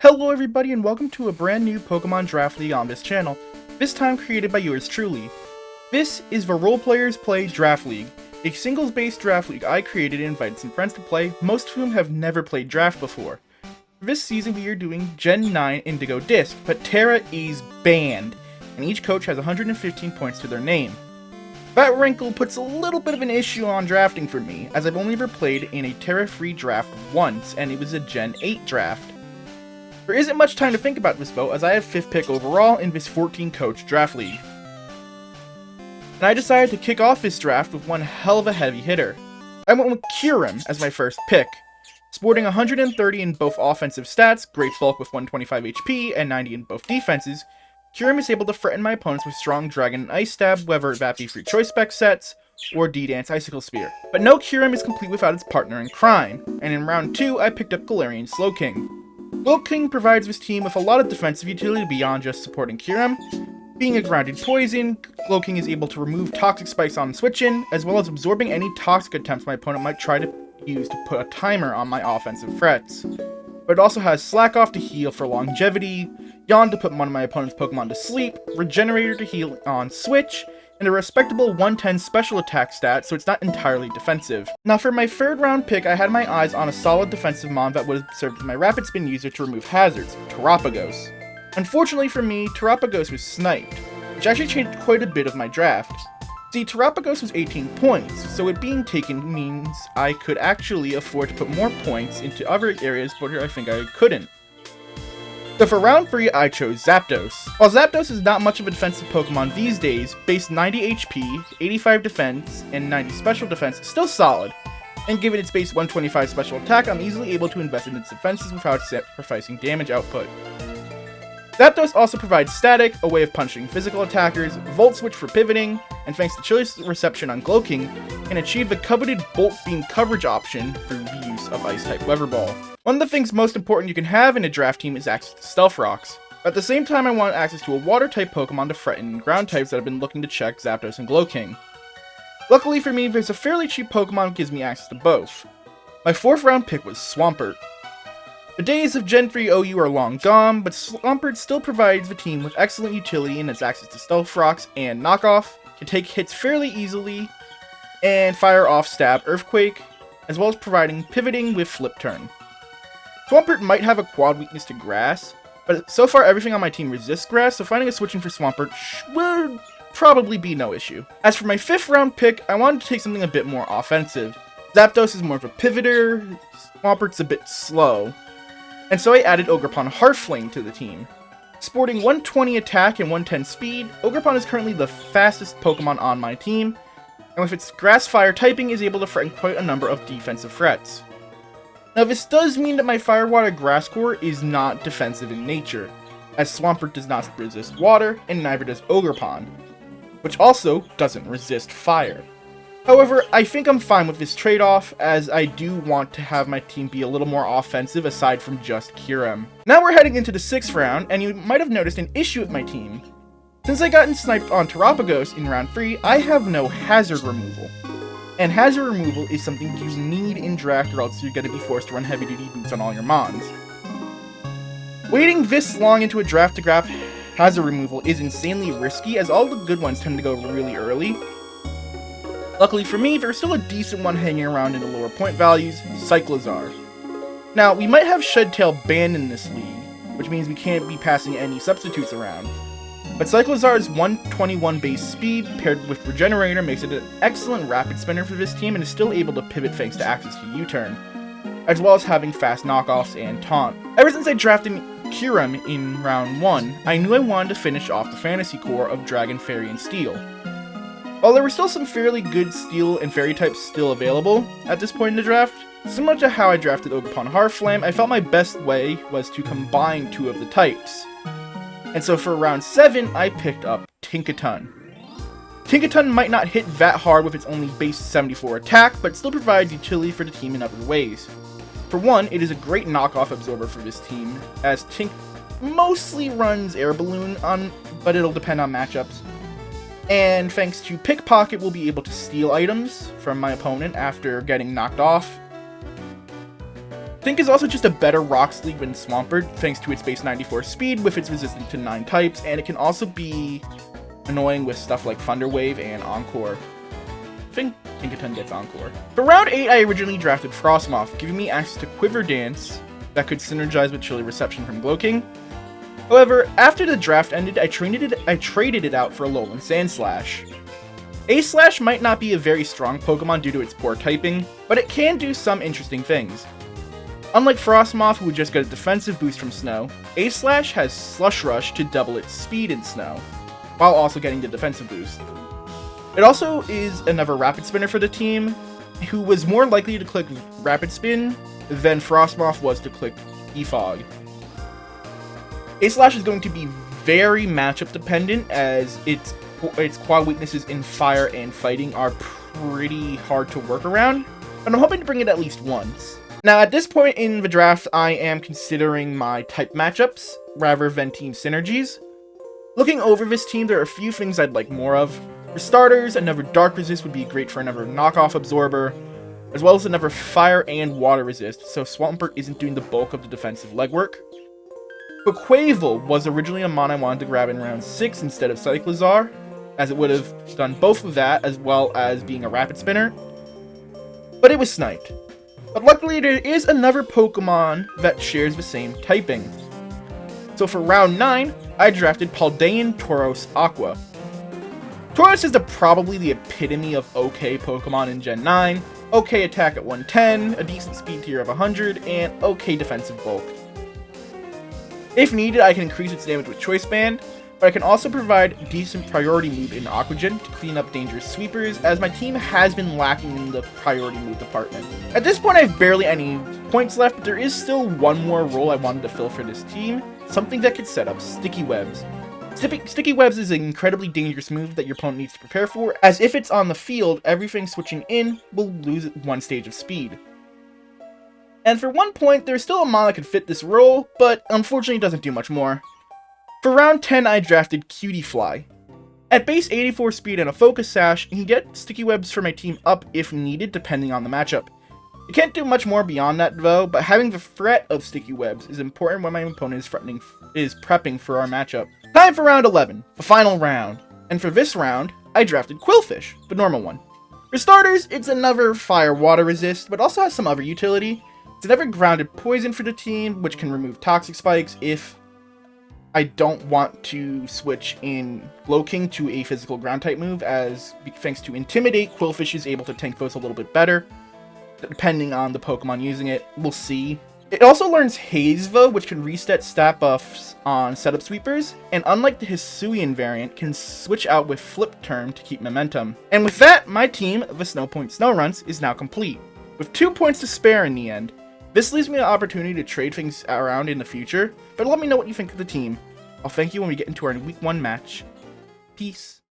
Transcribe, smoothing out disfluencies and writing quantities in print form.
Hello everybody and welcome to a brand new Pokemon Draft League on this channel, this time created by yours truly. This is the Roleplayers Play Draft League, a singles-based draft league I created and invited some friends to play, most of whom have never played draft before. For this season we are doing Gen 9 Indigo Disc, but Tera is banned, and each coach has 115 points to their name. That wrinkle puts a little bit of an issue on drafting for me, as I've only ever played in a Tera-free draft once, and it was a Gen 8 draft. There isn't much time to think about this though, as I have 5th pick overall in this 14-coach draft league. And I decided to kick off this draft with one hell of a heavy hitter. I went with Kyurem as my first pick. Sporting 130 in both offensive stats, great bulk with 125 HP, and 90 in both defenses, Kyurem is able to threaten my opponents with Strong Dragon and Ice Stab, whether that be free choice spec sets, or D-Dance Icicle Spear. But no Kyurem is complete without its partner in crime, and in round 2 I picked up Galarian Slowking. Slowking provides this team with a lot of defensive utility beyond just supporting Kyurem. Being a grounded poison, Slowking is able to remove toxic spikes on switch-in, as well as absorbing any toxic attempts my opponent might try to use to put a timer on my offensive threats. But it also has Slack Off to heal for longevity, Yawn to put one of my opponent's Pokemon to sleep, Regenerator to heal on switch, and a respectable 110 special attack stat, so it's not entirely defensive. Now for my 3rd round pick, I had my eyes on a solid defensive mon that would have served as my rapid spin user to remove hazards, Terapagos. Unfortunately for me, Terapagos was sniped, which actually changed quite a bit of my draft. See, Terapagos was 18 points, so it being taken means I could actually afford to put more points into other areas where I think I couldn't. So for round 3, I chose Zapdos. While Zapdos is not much of a defensive Pokemon these days, base 90 HP, 85 defense, and 90 special defense is still solid, and given its base 125 special attack, I'm easily able to invest in its defenses without sacrificing damage output. Zapdos also provides Static, a way of punishing physical attackers, Volt Switch for pivoting, and thanks to Chilly's reception on Glowking, can achieve the coveted Bolt Beam coverage option through the use of Ice-type Weather Ball. One of the things most important you can have in a draft team is access to Stealth Rocks. At the same time, I want access to a Water-type Pokemon to threaten ground types that have been looking to check Zapdos and Glowking. Luckily for me, there's a fairly cheap Pokemon that gives me access to both. My 4th round pick was Swampert. The days of Gen 3 OU are long gone, but Swampert still provides the team with excellent utility in its access to Stealth Rocks and Knockoff, can take hits fairly easily, and fire off Stab Earthquake, as well as providing pivoting with Flip Turn. Swampert might have a quad weakness to Grass, but so far everything on my team resists Grass, so finding a switch-in for Swampert would probably be no issue. As for my 5th round pick, I wanted to take something a bit more offensive. Zapdos is more of a pivoter, Swampert's a bit slow, and so I added Ogerpon Heartflame to the team. Sporting 120 attack and 110 speed, Ogerpon is currently the fastest Pokemon on my team, and with its Grass Fire typing is able to threaten quite a number of defensive threats. Now this does mean that my Fire Water Grass Core is not defensive in nature, as Swampert does not resist water, and neither does Ogerpon, which also doesn't resist fire. However, I think I'm fine with this trade-off, as I do want to have my team be a little more offensive aside from just Kyurem. Now we're heading into the 6th round, and you might have noticed an issue with my team. Since I gotten sniped on Terapagos in round 3, I have no hazard removal. And hazard removal is something you need in draft, or else you're going to be forced to run heavy-duty boots on all your mons. Waiting this long into a draft to grab hazard removal is insanely risky, as all the good ones tend to go really early. Luckily for me, there's still a decent one hanging around in the lower point values, Cyclizar. Now, we might have Shedtail banned in this league, which means we can't be passing any substitutes around. But Cyclizar's 121 base speed paired with Regenerator makes it an excellent rapid spinner for this team and is still able to pivot thanks to access to U-turn, as well as having fast knockoffs and taunt. Ever since I drafted Kyurem in round 1, I knew I wanted to finish off the fantasy core of Dragon, Fairy, and Steel. While there were still some fairly good Steel and Fairy types still available at this point in the draft, similar to how I drafted Ogerpon Heartflame, I felt my best way was to combine 2 of the types. And so for round 7, I picked up Tinkaton. Tinkaton might not hit that hard with its only base 74 attack, but still provides utility for the team in other ways. For one, it is a great knockoff absorber for this team, as Tink mostly runs Air Balloon but it'll depend on matchups. And thanks to Pickpocket, we'll be able to steal items from my opponent after getting knocked off. Think is also just a better rock sleeve than Swampert, thanks to its base 94 speed with its resistance to 9 types, and it can also be annoying with stuff like Thunder Wave and Encore. I think Tinkaton gets Encore. For round 8, I originally drafted Frostmoth, giving me access to Quiver Dance that could synergize with Chilly Reception from Gloking. However, after the draft ended, I traded it out for Alolan Sandslash. A-Slash might not be a very strong Pokemon due to its poor typing, but it can do some interesting things. Unlike Frostmoth, who would just get a defensive boost from Snow, A-Slash has Slush Rush to double its speed in Snow, while also getting the defensive boost. It also is another Rapid Spinner for the team, who was more likely to click Rapid Spin than Frostmoth was to click Defog. A-Slash is going to be very matchup dependent, as its quad weaknesses in Fire and Fighting are pretty hard to work around, but I'm hoping to bring it at least once. Now, at this point in the draft, I am considering my type matchups rather than team synergies. Looking over this team, there are a few things I'd like more of. For starters, another Dark Resist would be great for another knockoff Absorber, as well as another Fire and Water Resist, so Swampert isn't doing the bulk of the defensive legwork. But Quavel was originally a mon I wanted to grab in round 6 instead of Cyclizar, as it would have done both of that as well as being a Rapid Spinner, but it was sniped. But luckily there is another Pokemon that shares the same typing. So for round 9, I drafted Paldean Tauros Aqua. Tauros is probably the epitome of OK Pokemon in Gen 9, OK attack at 110, a decent speed tier of 100, and OK defensive bulk. If needed, I can increase its damage with Choice Band, but I can also provide decent priority move in Aquagen to clean up dangerous sweepers, as my team has been lacking in the priority move department. At this point I have barely any points left, but there is still one more role I wanted to fill for this team, something that could set up Sticky Webs. Sticky Webs is an incredibly dangerous move that your opponent needs to prepare for, as if it's on the field, everything switching in will lose 1 stage of speed. And for 1 point, there's still a mon that could fit this role, but unfortunately doesn't do much more. For round 10, I drafted Cutie Fly. At base 84 speed and a Focus Sash, you can get Sticky Webs for my team up if needed, depending on the matchup. You can't do much more beyond that though, but having the threat of Sticky Webs is important when my opponent is prepping for our matchup. Time for round 11, the final round. And for this round, I drafted Quillfish, the normal one. For starters, it's another Fire Water Resist, but also has some other utility. It's another grounded poison for the team, which can remove Toxic Spikes if I don't want to switch in Gloking to a physical ground type move, as thanks to Intimidate, Quillfish is able to tank those a little bit better, depending on the Pokemon using it. We'll see. It also learns Haze though, which can reset stat buffs on setup sweepers, and unlike the Hisuian variant, can switch out with Flip Term to keep momentum. And with that, my team, the Snowpoint Snowrunts, is now complete, with 2 points to spare in the end. This leaves me an opportunity to trade things around in the future, but let me know what you think of the team. I'll thank you when we get into our Week 1 match. Peace.